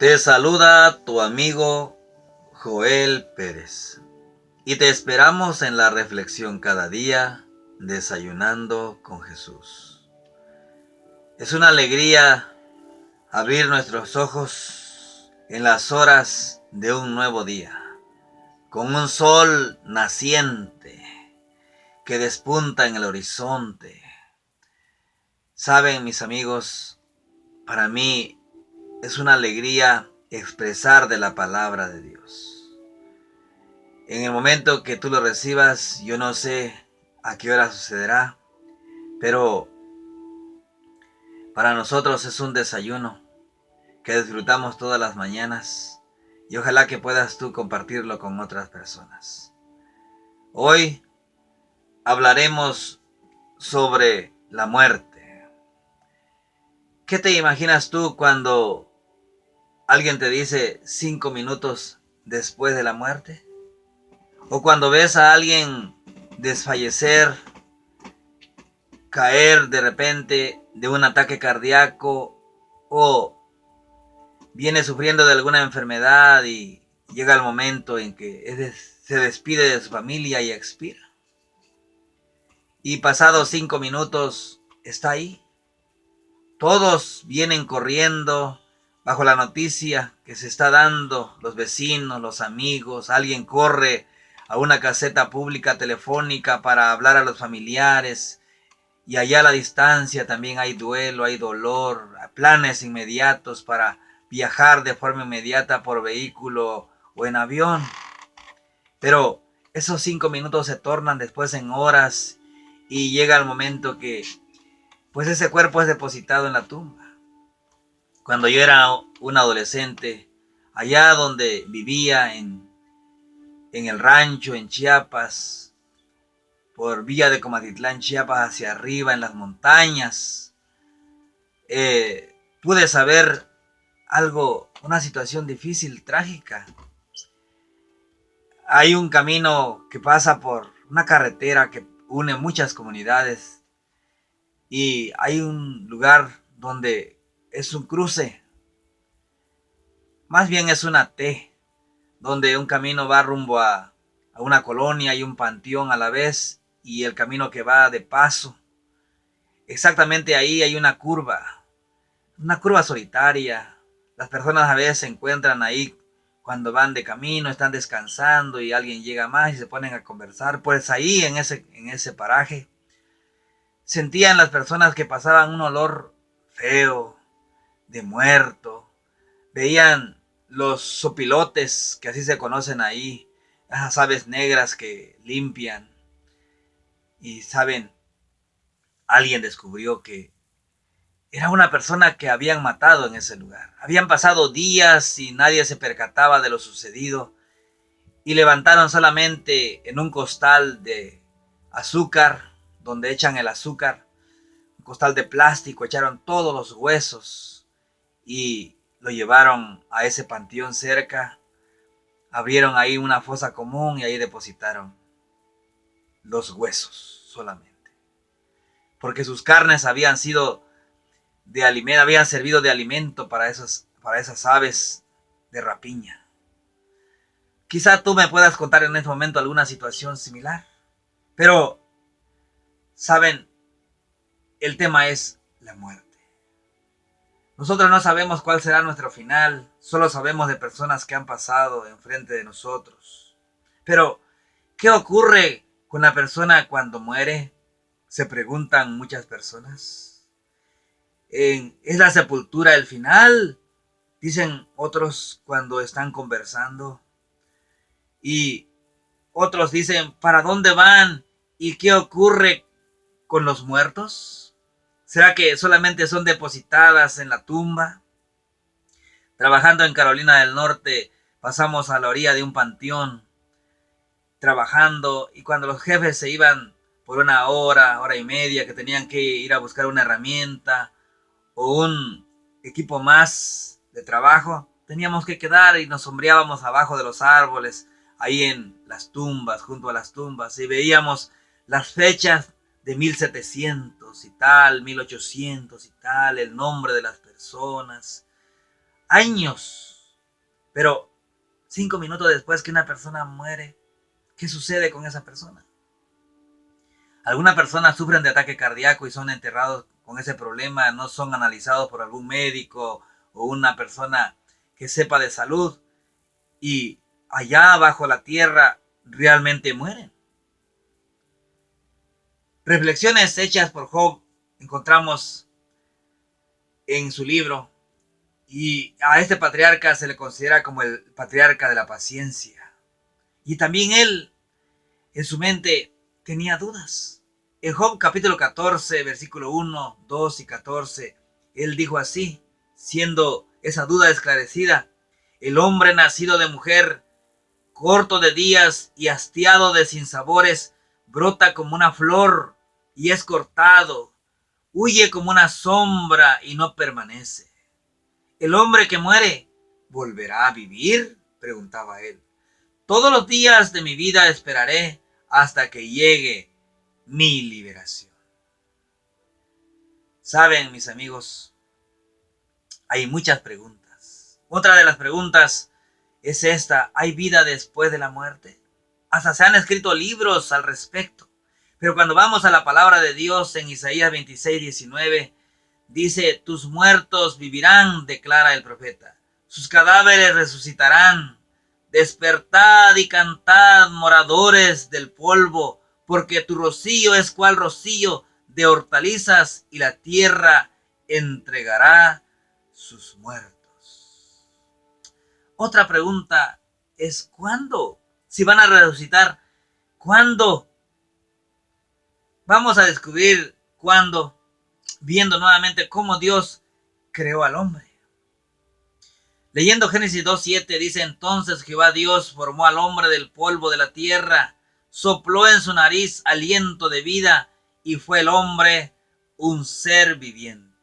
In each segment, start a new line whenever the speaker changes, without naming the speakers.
Te saluda tu amigo Joel Pérez y te esperamos en la reflexión cada día, desayunando con Jesús. Es una alegría abrir nuestros ojos en las horas de un nuevo día, con un sol naciente que despunta en el horizonte. Saben, mis amigos, para mí es una alegría expresar de la palabra de Dios. En el momento que tú lo recibas, yo no sé a qué hora sucederá, pero para nosotros es un desayuno que disfrutamos todas las mañanas y ojalá que puedas tú compartirlo con otras personas. Hoy hablaremos sobre la muerte. ¿Qué te imaginas tú cuando alguien te dice 5 minutos después de la muerte? O cuando ves a alguien desfallecer, caer de repente de un ataque cardíaco o viene sufriendo de alguna enfermedad y llega el momento en que se despide de su familia y expira. Y pasados 5 minutos está ahí. Todos vienen corriendo bajo la noticia que se está dando, los vecinos, los amigos, alguien corre a una caseta pública telefónica para hablar a los familiares y allá a la distancia también hay duelo, hay dolor, planes inmediatos para viajar de forma inmediata por vehículo o en avión. Pero esos 5 minutos se tornan después en horas y llega el momento que pues ese cuerpo es depositado en la tumba. Cuando yo era un adolescente, allá donde vivía en el rancho, en Chiapas, por Villa de Comatitlán, Chiapas, hacia arriba, en las montañas, pude saber algo, una situación difícil, trágica. Hay un camino que pasa por una carretera que une muchas comunidades y hay un lugar donde es un cruce, más bien es una T, donde un camino va rumbo a una colonia y un panteón a la vez, y el camino que va de paso. Exactamente ahí hay una curva solitaria. Las personas a veces se encuentran ahí cuando van de camino, están descansando y alguien llega más y se ponen a conversar. Pues ahí en ese paraje sentían las personas que pasaban un olor feo, de muerto. Veían los sopilotes, que así se conocen ahí, esas aves negras que limpian. Y saben, alguien descubrió que era una persona que habían matado en ese lugar. Habían pasado días y nadie se percataba de lo sucedido. Y levantaron solamente en un costal de azúcar, donde echan el azúcar, un costal de plástico, echaron todos los huesos y lo llevaron a ese panteón cerca. Abrieron ahí una fosa común y ahí depositaron los huesos solamente. Porque sus carnes habían sido de alimento, habían servido de alimento para esas aves de rapiña. Quizá tú me puedas contar en este momento alguna situación similar. Pero, ¿saben? El tema es la muerte. Nosotros no sabemos cuál será nuestro final, solo sabemos de personas que han pasado enfrente de nosotros. Pero, ¿qué ocurre con la persona cuando muere? Se preguntan muchas personas. ¿Es la sepultura el final? Dicen otros cuando están conversando. Y otros dicen, ¿para dónde van? ¿Y qué ocurre con los muertos? ¿Será que solamente son depositadas en la tumba? Trabajando en Carolina del Norte, pasamos a la orilla de un panteón, trabajando, y cuando los jefes se iban por una hora y media, que tenían que ir a buscar una herramienta o un equipo más de trabajo, teníamos que quedar y nos sombreábamos abajo de los árboles, ahí en las tumbas, junto a las tumbas, y veíamos las fechas de 1700 y tal, 1800 y tal, el nombre de las personas. años. Pero 5 minutos después que una persona muere, ¿qué sucede con esa persona? Algunas personas sufren de ataque cardíaco y son enterrados con ese problema, no son analizados por algún médico o una persona que sepa de salud y allá bajo la tierra realmente mueren. Reflexiones hechas por Job encontramos en su libro, y a este patriarca se le considera como el patriarca de la paciencia. Y también él en su mente tenía dudas. En Job capítulo 14, versículo 1, 2 y 14, él dijo así, siendo esa duda esclarecida: el hombre nacido de mujer, corto de días y hastiado de sinsabores, brota como una flor y es cortado, huye como una sombra y no permanece. ¿El hombre que muere volverá a vivir?, preguntaba él. Todos los días de mi vida esperaré hasta que llegue mi liberación. Saben, mis amigos, hay muchas preguntas. Otra de las preguntas es esta: ¿hay vida después de la muerte? Hasta se han escrito libros al respecto. Pero cuando vamos a la palabra de Dios en Isaías 26, 19, dice: tus muertos vivirán, declara el profeta. Sus cadáveres resucitarán. Despertad y cantad, moradores del polvo, porque tu rocío es cual rocío de hortalizas y la tierra entregará sus muertos. Otra pregunta es: ¿cuándo? Si van a resucitar, ¿cuándo? Vamos a descubrir cuándo, viendo nuevamente cómo Dios creó al hombre. Leyendo Génesis 2:7 dice: entonces Jehová Dios formó al hombre del polvo de la tierra, sopló en su nariz aliento de vida y fue el hombre un ser viviente.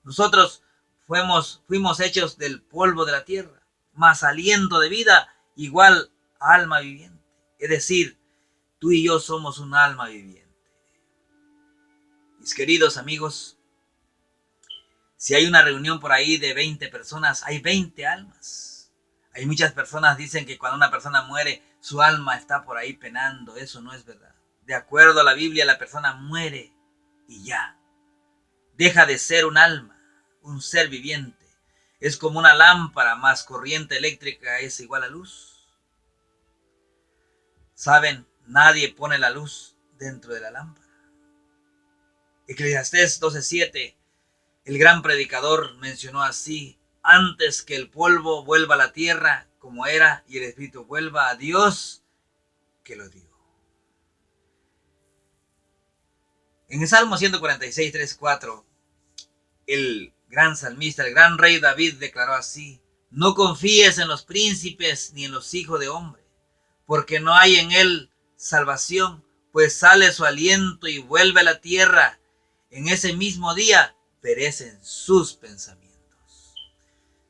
Nosotros fuimos hechos del polvo de la tierra, más aliento de vida igual a alma viviente. Es decir, tú y yo somos un alma viviente. Mis queridos amigos, si hay una reunión por ahí de 20 personas, hay 20 almas. Hay muchas personas que dicen que cuando una persona muere, su alma está por ahí penando. Eso no es verdad. De acuerdo a la Biblia, la persona muere y ya. Deja de ser un alma, un ser viviente. Es como una lámpara más corriente eléctrica es igual a luz. ¿Saben? Nadie pone la luz dentro de la lámpara. Eclesiastés 12:7, el gran predicador mencionó así: antes que el polvo vuelva a la tierra como era y el espíritu vuelva a Dios que lo dio. En el Salmo 146, 3, 4, el gran salmista, el gran rey David declaró así: no confíes en los príncipes ni en los hijos de hombre, porque no hay en él salvación, pues sale su aliento y vuelve a la tierra. En ese mismo día perecen sus pensamientos.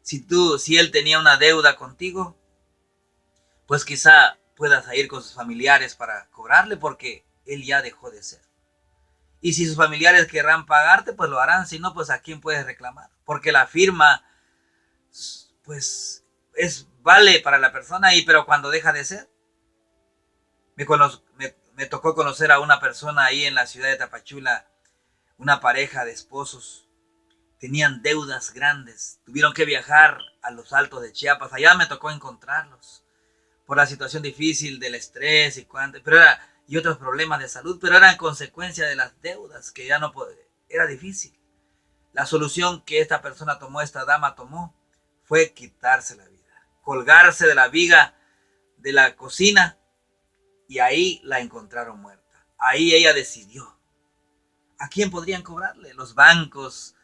Si él tenía una deuda contigo, pues quizá puedas ir con sus familiares para cobrarle, porque él ya dejó de ser. Y si sus familiares querrán pagarte, pues lo harán. Si no, pues ¿a quién puedes reclamar? Porque la firma, pues, vale para la persona, pero cuando deja de ser. Me tocó conocer a una persona ahí en la ciudad de Tapachula, una pareja de esposos. Tenían deudas grandes, tuvieron que viajar a los altos de Chiapas. Allá me tocó encontrarlos por la situación difícil del estrés y otros problemas de salud, pero eran consecuencia de las deudas que ya no podía. Era difícil. La solución que esta persona tomó, esta dama tomó, fue quitarse la vida, colgarse de la viga de la cocina, y ahí la encontraron muerta. Ahí ella decidió a quién podrían cobrarle: los bancos,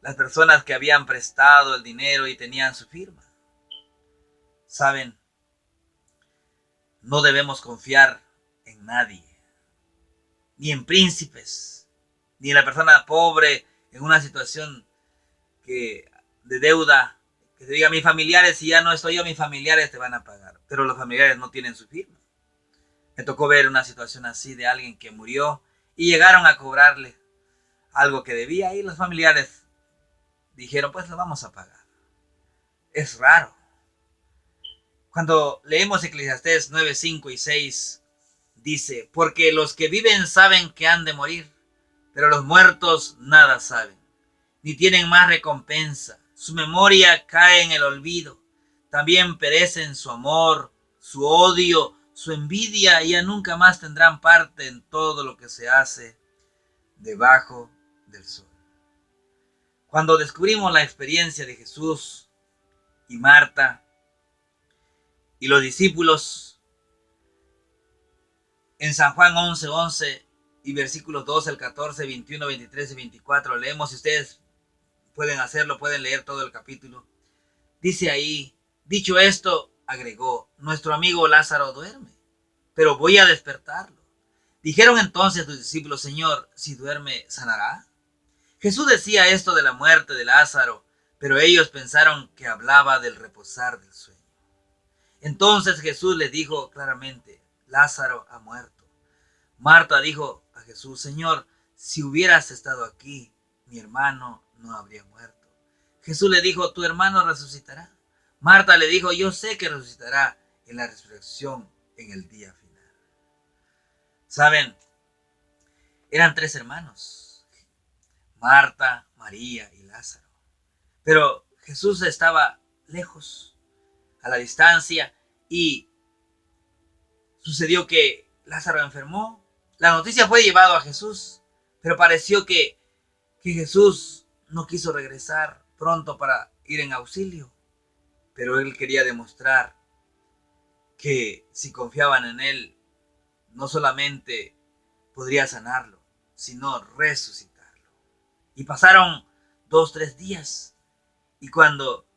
las personas que habían prestado el dinero y tenían su firma. Saben, no debemos confiar en nadie, ni en príncipes, ni en la persona pobre en una situación de deuda, que se diga: mis familiares, si ya no estoy yo, mis familiares te van a pagar. Pero los familiares no tienen su firma. Me tocó ver una situación así de alguien que murió y llegaron a cobrarle algo que debía y los familiares dijeron: pues lo vamos a pagar. es raro. Cuando leemos Eclesiastés 9, 5 y 6, dice, porque los que viven saben que han de morir, pero los muertos nada saben, ni tienen más recompensa. Su memoria cae en el olvido. También perecen su amor, su odio, su envidia, y ya nunca más tendrán parte en todo lo que se hace debajo del sol. Cuando descubrimos la experiencia de Jesús y Marta y los discípulos, en San Juan 11, 11 y versículos 12 al 14, 21, 23 y 24, leemos, si ustedes pueden hacerlo, pueden leer todo el capítulo. Dice ahí, dicho esto, agregó, nuestro amigo Lázaro duerme, pero voy a despertarlo. Dijeron entonces sus discípulos, Señor, si duerme, ¿sanará? Jesús decía esto de la muerte de Lázaro, pero ellos pensaron que hablaba del reposar del sueño. Entonces Jesús les dijo claramente, Lázaro ha muerto. Marta dijo a Jesús, Señor, si hubieras estado aquí, mi hermano no habría muerto. Jesús le dijo, tu hermano resucitará. Marta le dijo, yo sé que resucitará en la resurrección en el día final. ¿Saben? Eran 3 hermanos, Marta, María y Lázaro. Pero Jesús estaba lejos, a la distancia, y sucedió que Lázaro enfermó. La noticia fue llevada a Jesús, pero pareció que Jesús no quiso regresar pronto para ir en auxilio. Pero él quería demostrar que si confiaban en él, no solamente podría sanarlo, sino resucitarlo. Y pasaron 2, 3 días. Y cuando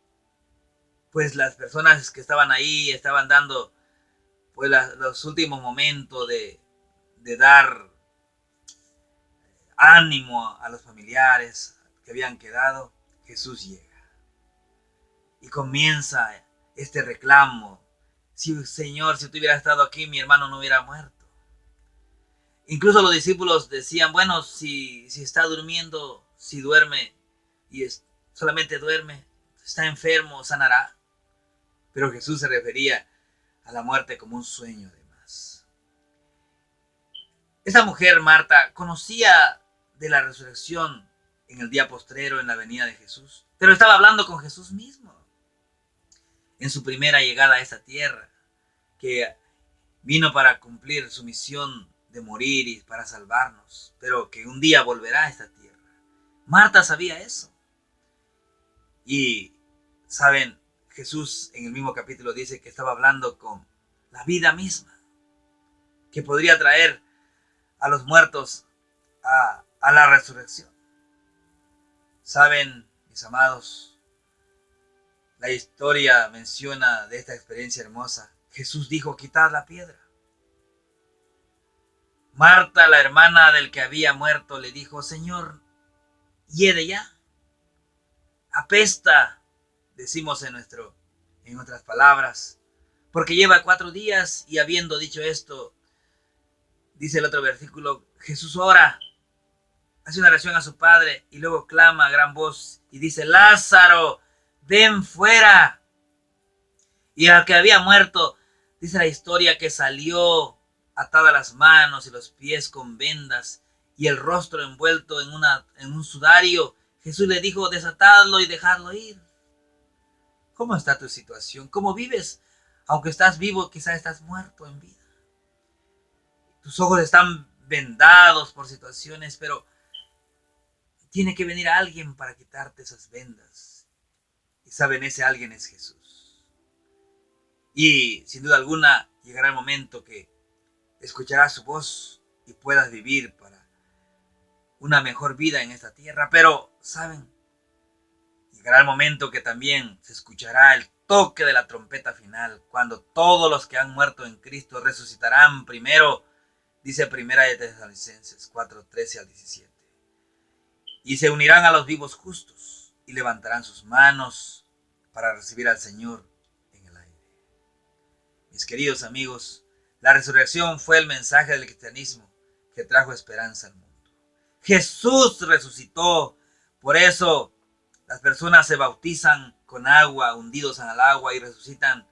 pues las personas que estaban ahí estaban dando pues los últimos momentos de dar ánimo a los familiares que habían quedado, Jesús llega. Y comienza este reclamo. Si, Señor, si tú hubieras estado aquí, mi hermano no hubiera muerto. Incluso los discípulos decían, bueno, si está durmiendo, si duerme y solamente duerme, está enfermo, sanará. Pero Jesús se refería a la muerte como un sueño de más. Esta mujer, Marta, conocía de la resurrección en el día postrero, en la venida de Jesús, pero estaba hablando con Jesús mismo en su primera llegada a esta tierra, que vino para cumplir su misión de morir y para salvarnos, pero que un día volverá a esta tierra. Marta sabía eso. Y, ¿saben? Jesús en el mismo capítulo dice que estaba hablando con la vida misma, que podría traer a los muertos a la resurrección. ¿Saben, mis amados? La historia menciona de esta experiencia hermosa. Jesús dijo, quitad la piedra. Marta, la hermana del que había muerto, le dijo, Señor, hiede ya. Apesta, decimos en otras palabras, porque lleva 4 días, y habiendo dicho esto, dice el otro versículo, Jesús ora, hace una oración a su padre, y luego clama a gran voz, y dice, Lázaro, ven fuera. Y al que había muerto, dice la historia que salió atada las manos y los pies con vendas, y el rostro envuelto en un sudario. Jesús le dijo, desatadlo y dejadlo ir. ¿Cómo está tu situación? ¿Cómo vives? Aunque estás vivo, quizás estás muerto en vida. Tus ojos están vendados por situaciones, pero tiene que venir alguien para quitarte esas vendas. Y saben, ese alguien es Jesús. Y sin duda alguna llegará el momento que escucharás su voz y puedas vivir para una mejor vida en esta tierra. Pero, ¿saben? Llegará el momento que también se escuchará el toque de la trompeta final, cuando todos los que han muerto en Cristo resucitarán primero, dice Primera de Tesalonicenses 4, 13 al 17. Y se unirán a los vivos justos y levantarán sus manos para recibir al Señor en el aire. Mis queridos amigos, la resurrección fue el mensaje del cristianismo que trajo esperanza al mundo. Jesús resucitó, por eso Las personas se bautizan con agua, hundidos en el agua, y resucitan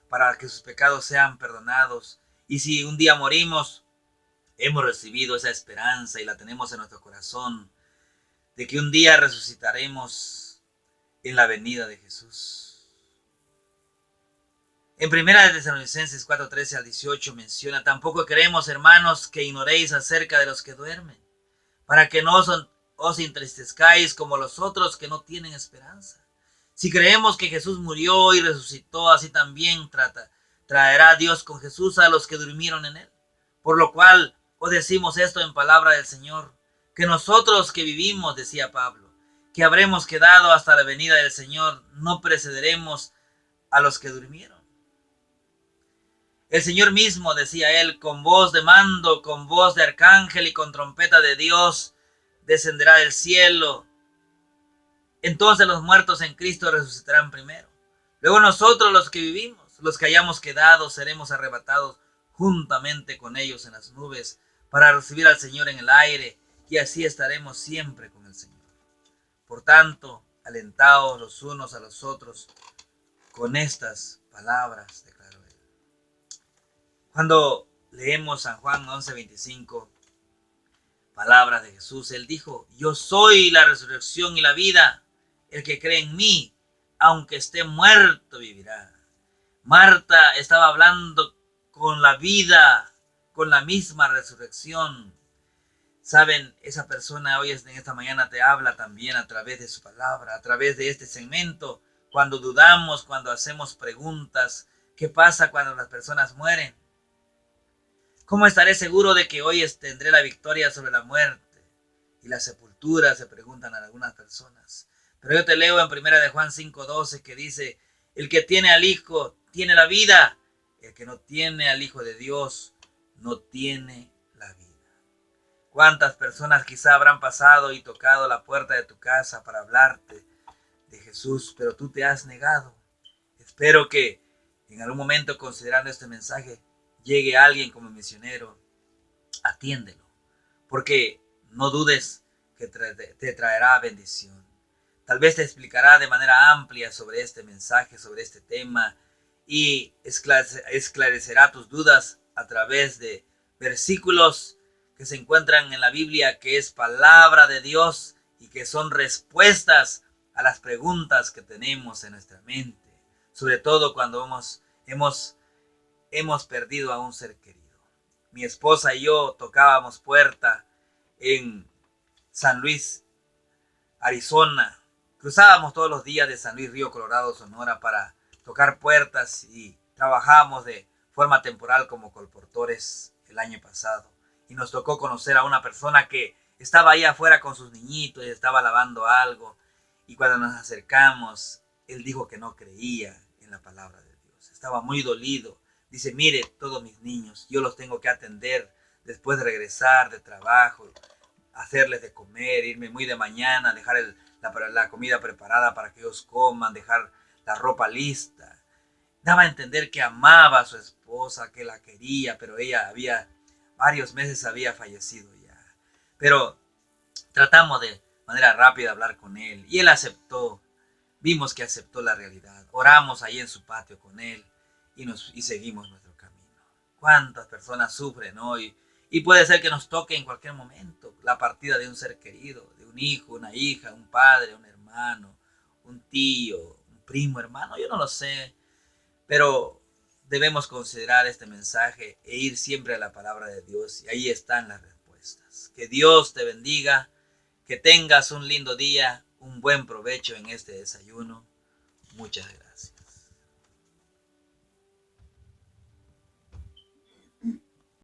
para que sus pecados sean perdonados. Y si un día morimos, hemos recibido esa esperanza y la tenemos en nuestro corazón, de que un día resucitaremos en la venida de Jesús. En 1 Tesalonicenses 4:13 al 18 menciona: tampoco queremos, hermanos, que ignoréis acerca de los que duermen, para que no os entristezcáis como los otros que no tienen esperanza. Si creemos que Jesús murió y resucitó, así también traerá Dios con Jesús a los que durmieron en él. Por lo cual os decimos esto en palabra del Señor, que nosotros que vivimos, decía Pablo, que habremos quedado hasta la venida del Señor, no precederemos a los que durmieron. El Señor mismo, decía él, con voz de mando, con voz de arcángel y con trompeta de Dios, descenderá del cielo. Entonces los muertos en Cristo resucitarán primero. Luego nosotros, los que vivimos, los que hayamos quedado, seremos arrebatados juntamente con ellos en las nubes para recibir al Señor en el aire, y así estaremos siempre con el Señor. Por tanto, alentaos los unos a los otros con estas palabras, declaró él. Cuando leemos San Juan 11:25, palabras de Jesús, él dijo: yo soy la resurrección y la vida. El que cree en mí, aunque esté muerto, vivirá. Marta estaba hablando con la vida, con la misma resurrección. Saben, esa persona hoy en esta mañana te habla también a través de su palabra, a través de este segmento. Cuando dudamos, cuando hacemos preguntas, ¿qué pasa cuando las personas mueren? ¿Cómo estaré seguro de que hoy tendré la victoria sobre la muerte y la sepultura? Se preguntan algunas personas. Pero yo te leo en 1 Juan 5:12 que dice: el que tiene al Hijo tiene la vida, el que no tiene al Hijo de Dios no tiene la vida. ¿Cuántas personas quizá habrán pasado y tocado la puerta de tu casa para hablarte de Jesús, pero tú te has negado? Espero que en algún momento, considerando este mensaje, llegue alguien como misionero. Atiéndelo, porque no dudes que te traerá bendición. Tal vez te explicará de manera amplia sobre este mensaje, sobre este tema, y esclarecerá tus dudas a través de versículos que se encuentran en la Biblia, que es palabra de Dios y que son respuestas a las preguntas que tenemos en nuestra mente, sobre todo cuando hemos perdido a un ser querido. Mi esposa y yo tocábamos puerta en San Luis, Arizona. Cruzábamos todos los días de San Luis Río Colorado, Sonora, para tocar puertas, y trabajamos de forma temporal como colportores el año pasado. Y nos tocó conocer a una persona que estaba ahí afuera con sus niñitos y estaba lavando algo. Y cuando nos acercamos, él dijo que no creía en la palabra de Dios. Estaba muy dolido. Dice: mire, todos mis niños, yo los tengo que atender después de regresar de trabajo, hacerles de comer, irme muy de mañana, dejar la comida preparada para que ellos coman, dejar la ropa lista. Daba a entender que amaba a su esposa, que la quería, pero ella varios meses había fallecido ya. Pero tratamos de manera rápida hablar con él, y él aceptó. Vimos que aceptó la realidad. Oramos ahí en su patio con él y seguimos nuestro camino. ¿Cuántas personas sufren hoy? Y puede ser que nos toque en cualquier momento la partida de un ser querido, de un hijo, una hija, un padre, un hermano, un tío, un primo hermano, yo no lo sé. Pero debemos considerar este mensaje e ir siempre a la palabra de Dios, y ahí están las respuestas. Que Dios te bendiga, que tengas un lindo día, un buen provecho en este desayuno. Muchas gracias.